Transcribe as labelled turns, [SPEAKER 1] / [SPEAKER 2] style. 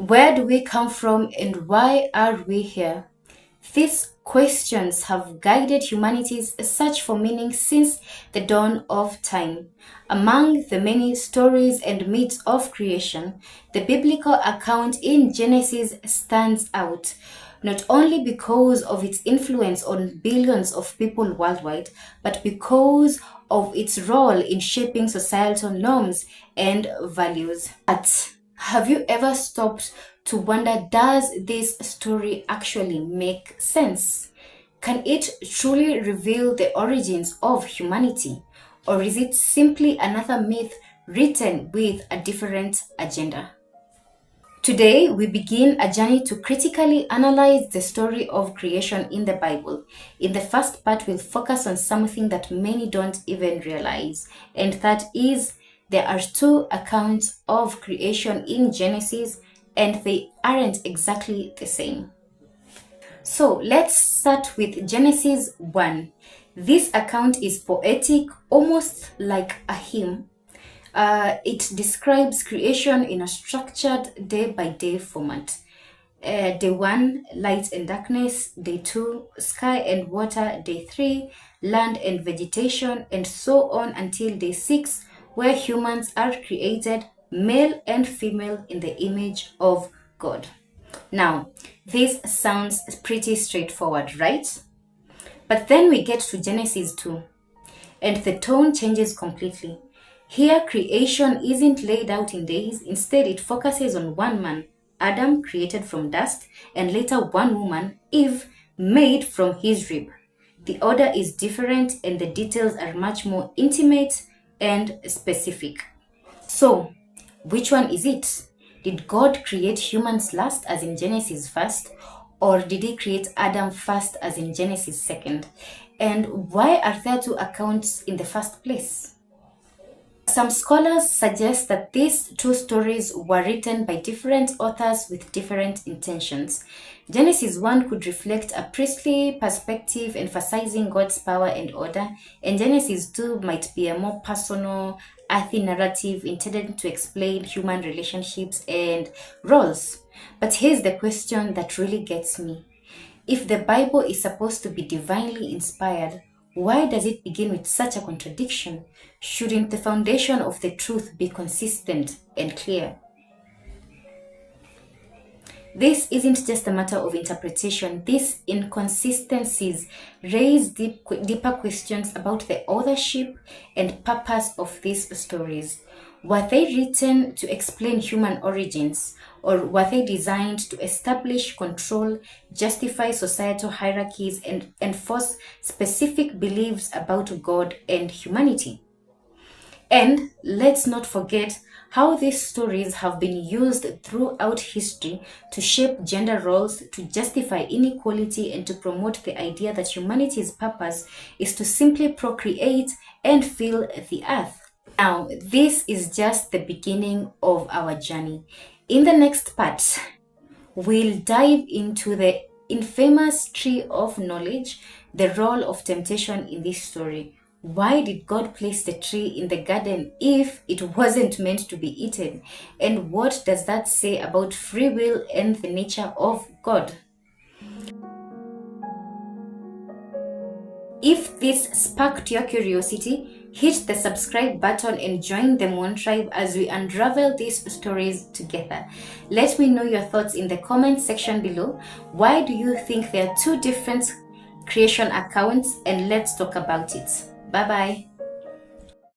[SPEAKER 1] Where do we come from and why are we here? These questions have guided humanity's search for meaning since the dawn of time. Among the many stories and myths of creation, the biblical account in Genesis stands out, not only because of its influence on billions of people worldwide, but because of its role in shaping societal norms and values. But have you ever stopped to wonder, does this story actually make sense? Can it truly reveal the origins of humanity? Or is it simply another myth written with a different agenda? Today, we begin a journey to critically analyze the story of creation in the Bible. In the first part, we'll focus on something that many don't even realize, and that is there are two accounts of creation in Genesis, and they aren't exactly the same. So let's start with Genesis 1. This account is poetic, almost like a hymn. It describes creation in a structured day-by-day format. Day 1, light and darkness. Day 2, sky and water. Day 3, land and vegetation, and so on until day 6, where humans are created, male and female, in the image of God. Now, this sounds pretty straightforward, right? But then we get to Genesis 2, and the tone changes completely. Here, creation isn't laid out in days. Instead, it focuses on one man, Adam, created from dust, and later one woman, Eve, made from his rib. The order is different, and the details are much more intimate and specific. So, which one is it? Did God create humans last, as in Genesis first, or did he create Adam first, as in Genesis second? And why are there two accounts in the first place? Some scholars suggest that these two stories were written by different authors with different intentions. Genesis 1 could reflect a priestly perspective emphasizing God's power and order, and Genesis 2 might be a more personal, earthy narrative intended to explain human relationships and roles. But here's the question that really gets me. If the Bible is supposed to be divinely inspired, why does it begin with such a contradiction? Shouldn't the foundation of the truth be consistent and clear? This isn't just a matter of interpretation. These inconsistencies raise deeper questions about the authorship and purpose of these stories. Were they written to explain human origins, or were they designed to establish control, justify societal hierarchies, and enforce specific beliefs about God and humanity? And let's not forget how these stories have been used throughout history to shape gender roles, to justify inequality, and to promote the idea that humanity's purpose is to simply procreate and fill the earth. Now, this is just the beginning of our journey. In the next part, we'll dive into the infamous tree of knowledge, the role of temptation in this story. Why did God place the tree in the garden if it wasn't meant to be eaten? And what does that say about free will and the nature of God? If this sparked your curiosity, hit the subscribe button and join the Moon Tribe as we unravel these stories together. Let me know your thoughts in the comment section below. Why do you think there are two different creation accounts? And let's talk about it. Bye bye.